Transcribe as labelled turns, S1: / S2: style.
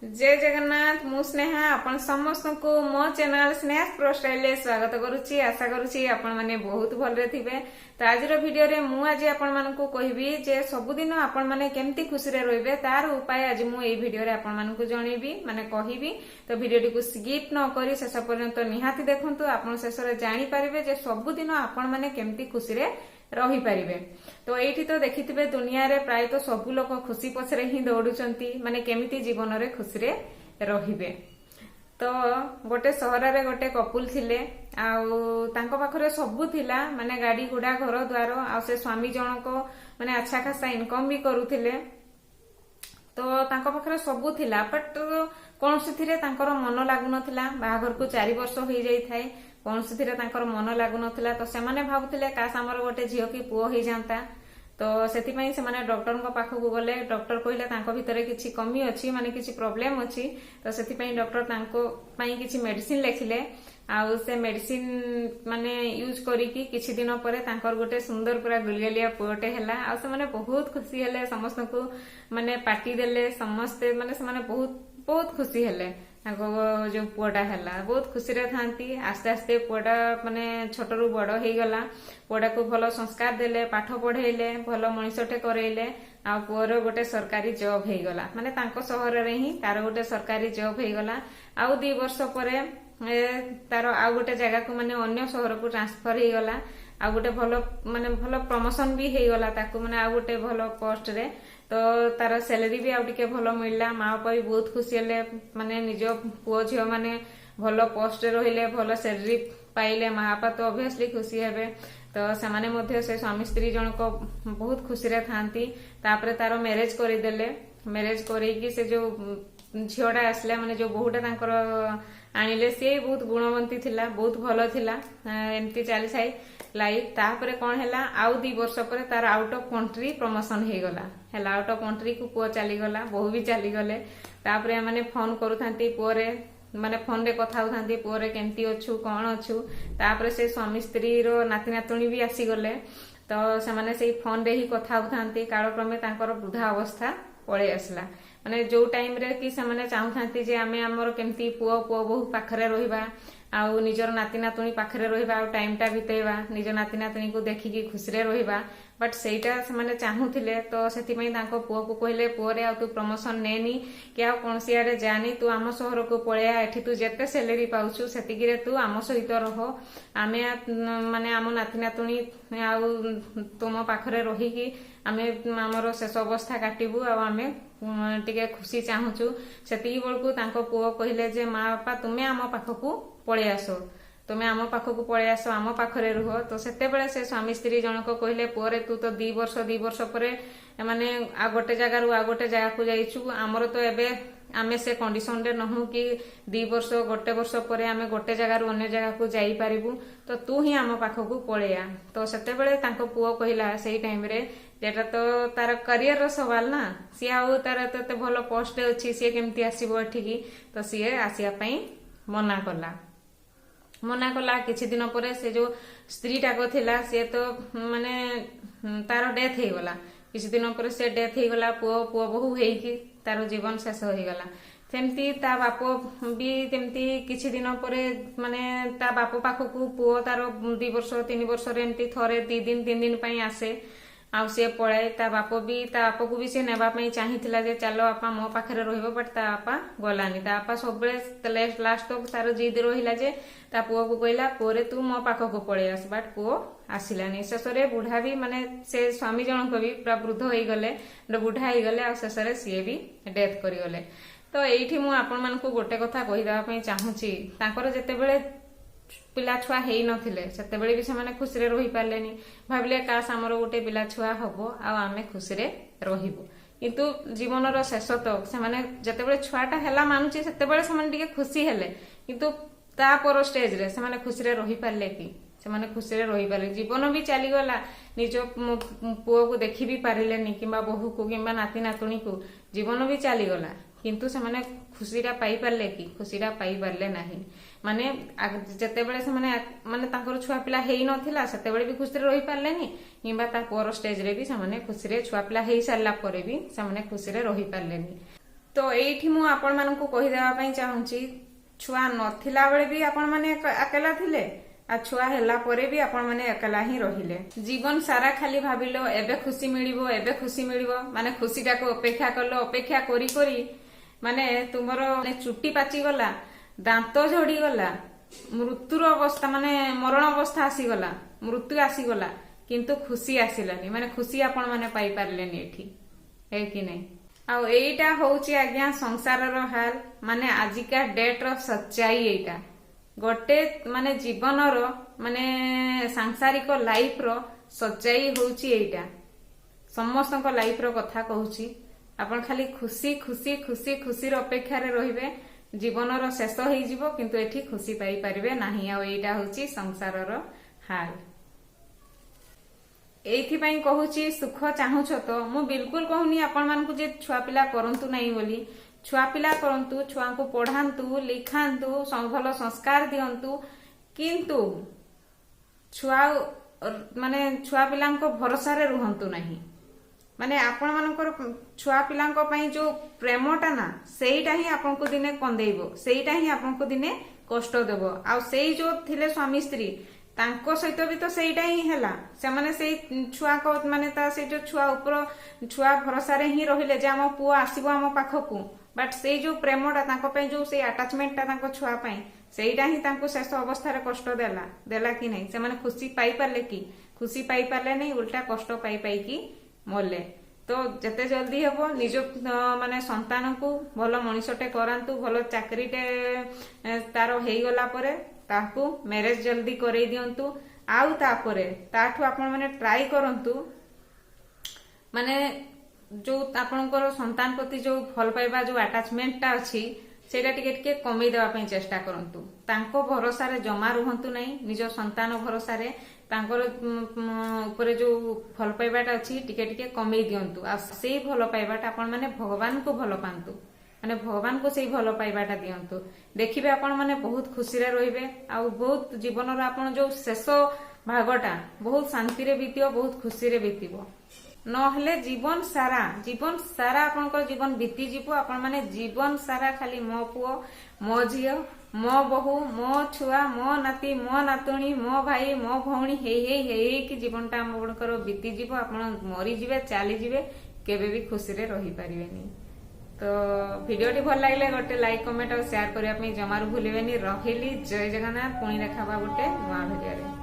S1: जय जगन्नाथ मु स्नेहा आपण समस्त को मो चैनल स्नेहा प्रो स्टाइल स्वागत करुच्ची। आशा करुच्ची आपण माने बहुत भलरे थिबे। तो आज वीडियो रे मु आज आपण मानकु कहबी जे सबुदिन आपण माने केमती खुशी रे रहिबे तार उपाय आज मु एई वीडियो रे आपण मानकु जणेबी माने कहबी। तो वीडियो को स्किप न करी शेष पर्यंत निहाती देखंतु। आपण शेष रे जानि पारिबे जे सबुदिन आपण माने केमती खुशी रे रही पारिबे। तो एठी तो देखिथिबे दुनिया रे प्राय तो सबु लोक खुशी पछरे ही दौड़ुचंती माने केमिति जीवन रे खुशी रे रहिबे। तो गोटे सहर रे गोटे कपुल थिले आउ तांको पाखरे सबु थिला माने गाड़ी गुडा घर द्वार आ से स्वामी जनक माने अच्छा खासा इनकम भी करूथिले। तो तांको पाखरे सबु थिला बट कोनसी थिरे तांकर मन लागु नथिला। बाहाघर को 4 वर्ष होई जाई थाए कोनसी थिरे तांकर मन लागु नथिला। तो से माने भाबुथिले काश हमर गोटे झियो की पुओ होई जांता। तो सेति पई से माने डॉक्टर को पाखकु गले। डॉक्टर कहिला तांको भितरे किछि कमी अछि माने किछि प्रॉब्लम अछि। तो सेति पई डॉक्टर तांको पई किछि मेडिसिन लेखिले आउ से मेडिसिन माने यूज करी कि किछि दिन परे तांकर गोटे सुंदर पूरा गुलगलिया पुओटे हैला। आ से माने बहुत खुशी हेले समस्त को माने पार्टी देले समस्त माने से माने बहुत बहुत खुशी हेले। जो पुआटा हैला बहुत खुशी रे थांती। आस्ते आस्ते पुआटा माने छोटरू बड़ हो गला। पुआटा को भल संस्कार देले पाठ पढ़ेले भल मनीषटे करेले आ पुअर गोटे सरकारी जॉब हो गला माने तांको शहर रे ही तार गोटे सरकारी जॉब हो गला। आउ 2 वर्ष परे तार आउ गोटे जगह को माने अन्य शहर को ट्रांसफर हो गला। आ गोटे भल माने भल प्रमोशन भी हो गला ताको माने आ गोटे भल पोस्ट रे। तो तार सैलरी भी आउटिके भल मिलला। माँ बापा भी बहुत खुशी हेले माने निज पुओ झियो माने भल पोस्ट रहिले भल सैलरी पाइले। माँ बापा तो ऑब्वियसली खुशी हेबे। तो सेमाने मध्य से स्वामी स्त्री जनक बहुत खुशी रे थांती। तापरे तार मैरेज करिदेले। मैरेज करैकी से जो झियोटा आसला माने जो बहुटा तांकर आनिले से बहुत गुणवंती थिला बहुत भल थिला एमती चली थाई लाइफ। तापरे कौन हैला आउ 2 वर्ष परे तार आउट ऑफ कंट्री प्रमोशन हो गला हैला। आउट ऑफ कंट्री को पुओ चली गला बहु भी चली गले। तापरे माने फोन करूथांती पुओरे माने फोन रे कथा होथांती पुओरे केमती अछु कोन अछु। तापरे से स्वामी स्त्री रो नाती नातुणी भी आसी गले। तो से माने से फोन रे ही कथा होथांती। कालक्रमे तांकर वृद्धा अवस्था पळे आसला माने जो टाइम रे कि से माने चाहुथांती जे आमे हमर केमती पुओ पुओ बहु पाखरे रहिबा आउ निजर नाती नातुणी पाखरे रहिबा आउ टाइम टा बितेबा निज नाती नातुणी को देखिकी खुशी रे रहिबा। बट सेटा से माने चाहुथिले। तो सेति पई तांको पुओ को कहले पुओ रे आ तू प्रमोशन नेनी कि आ कोनसी आडे जानी तू आम शहर को पळेया एठी तू जेते सैलरी पाउछु सेतिकी रे तू आम सहित रह। आमे माने आम नाती नातुणी आउ तुम पाखरे रहिकी आमे हमर शेष अवस्था काटिबु आ आमे टिके खुशी चाहुछु। सेतिकी बळकू तांको पुओ कहले जे माँ बापा तुमे आम पाखकू पळे आसो तुमे आम पाखकू पळे आसो आम पाखरे रुह। तो सेते बेले से स्वामी स्त्री जनक कहले पुओरे तू तो 2 वर्ष परे माने आ गोटे जगह रु आ गोटे जगह को जाइछु। आमर तो एबे आमे से कंडीशन रे नहु कि 2 वर्ष गोटे वर्ष परे आमे गोटे जगह रु अन्य जगह को जाई पारिबु। तो तू ही आम पाखकू पळेया। तो सेते बेले तांको पुओ कहिला सेही टाइम रे जेटा तो तार करियर रो सवाल ना सी आउ तार तो भल पोस्ट अछि सी केमती आसीबो एठिकी। तो सी आसिया पई मना कला। किछि दिन परे से जो स्त्री टाको थिला से तो माने तार डेथ हो गला। किछि दिन परे से डेथ हो गला। पुओ बहु हेकी तार जीवन शेष हो गला। सेमती ता बाप भी तेमती किछि दिन परे माने ता बाप पाखकू पुओ तार 2 वर्ष 3 वर्ष रे एमती थरे 2 दिन 3 दिन पई आसे आउ से पळे। ता बाप को भी से नेबा पई चाहिथिला जे चलो आपा मो पाखरे रहिबो। बट ता आपा गलानी। ता आपा सबले लास्ट तक तार जिद रहिला जे ता पुओ को कहला पुओरे तू मो पाखको पळे आस। बट पुओ आसिलानी। शेषरे बुढ़ा भी माने से स्वामी जनक भी पूरा वृद्ध हो गले बुढ़ा हो गले आ शेषरे सी भी डेथ करी गले। तो एठी मु आपण मानकू गोटे कथा कहि देबा पई चाहूची तांकर जेतेबेले पिला छुआ हेई नथिले सेतेबेले भी से खुशी रे रही पारलेनी। भाबिले काश हमर गोटे पिला छुआ हबो आ आमे खुशी रे रहिबो। किंतु जीवन रो शेष तक से माने जेतेबेले छुआटा हेला मानुची सेतेबेले से माने टिके खुशी हेले। किंतु ता पर स्टेज रे से माने खुशी रे रही पारले कि से माने खुशी रे रही पारले। जीवन भी चली गला निजो पुओ को देखि भी पारिलेनी किंबा बहु को किंबा नाती नातुणी को जीवन भी चली गला। किंतु से माने खुशीरा पाई पारले कि खुशीरा पाई पारले नाही। माने जेतेबेले से माने तांकर छुआ पिला हेई नथिला सेतेबेले भी खुशी रे रही पारलेनी किंबा ता पर स्टेज रे भी से माने खुशी रे छुआ पिला हेई सारला परे भी से माने खुशी रे रही पारलेनी। तो एठी मु आपण मानकु कहि देबा पई चाहूची छुआ नथिला बेले भी आपण माने अकेला थिले आ छुआ हेला परे भी आपण माने अकेला ही रहिले। जीवन सारा खाली भाबिलो एबे खुशी मिलिबो माने खुशीटा को अपेक्षा करलो, अपेक्षा करी करी माने तुमर चुट्टी पाची गला, दांत झड़ी गला, मृत्युर अवस्था माने मरण अवस्था आसीगला, मृत्यु आसीगला, किंतु खुशी आसिलानी माने खुशी आपण माने पाई पारलेनी एठी है कि नहीं। आउ एटा होउची आज्ञा संसार रो हाल माने आजिका डेट रो सच्चाई। एटा गोटे माने जीवन रो माने सांसारिक लाइफ रो सच्चाई होउची एटा। समस्त को लाइफ रो कथा कहूची आपण खाली खुशी खुशी खुशी खुशी रो अपेक्षा रे रहिबे, जीवन रो शेष होई जिवो किंतु एठी खुशी पाई परिबे नाही। आ एटा होउची संसार रो हाल। एथि पई कहूची सुख चाहूछ तो मु बिल्कुल कहूनी आपण मानकु जे छुआ पिला करंतु नाही बोली। छुआ पिला करंतु, छुआ को पढ़ांतु, लिखांतु, भल संस्कार दियंतु, किंतु छुआ माने छुआ पिला को भरोसा रे रुहंतु नाही। माने आपण मानकर छुआ पिला पई जो प्रेमटा ना सेईटा ही आपन को दिने कंदेइबो, सेईटा ही आपन को दिने कष्ट देबो। आ सेई जो थिले स्वामी स्त्री तांको सहित भी तो सेईटा ही हैला। से माने सेई छुआ को माने ता से जो छुआ ऊपर छुआ भरोसा रे ही रहिले जे हम पुआ आसीबो हम पाखकू, बट सेई जो प्रेमटा तांको पे जो सेई अटैचमेंटटा तांको छुआ पई सेईटा ही तांको शेष अवस्था रे कष्ट देला कि नहीं। से माने खुशी पाई पारले कि खुशी पाई पारले नहीं, उल्टा कष्ट पाई पाई कि मरले। तो जते जल्दी हेबो निज माने संतान को भल मनिषटे करांतु, भल चाकरीटे तार हेई गला परे ताकू मैरिज जल्दी करई दियंतु। आउ तापरे ताठू आपण माने ट्राई करंतु माने जो आपनकर संतान प्रति जो भल पाइबा जो अटैचमेंटटा अछि सेटा टिके टिके कमी देबा पई चेष्टा करंतु। तांको भरोसा रे जमा रुहंतु नहीं, निज संतान भरोसा रे तांकर ऊपर जो भल पाइबाटा अछि टिके टिके कमी दियंतु। आ सेई भल पाइबाटा आपण माने भगवान को भल पांतु, माने भगवान को सेई भल पाइबाटा दियंतु। देखिबे आपण माने बहुत खुशी रे रहिबे, आ बहुत जीवन रो आपण जो शेष भागटा बहुत शांति रे बीतियो, बहुत खुशी रे बीतिबो। नहले जीवन सारा आपनकर जीवन बीती जीवो। आपण माने जीवन सारा खाली मो पुओ, मो झियो, मो बहु, मो छुआ, मो नाती, मो नातुणी, मो भाई, मो भौणी हेई कि जीवनटा आपनकर बीती जीवो। आपण मरी जिवे, चाली जिवे, केबे भी खुशी रे रही परिबेनी। तो भिडियोटी भल लगे गोटे लाइक, कमेंट और शेयर करने जमारू भूलेनि। रहिली। जय जगन्नाथ। पुणी देखा गोटे नया भिडियो।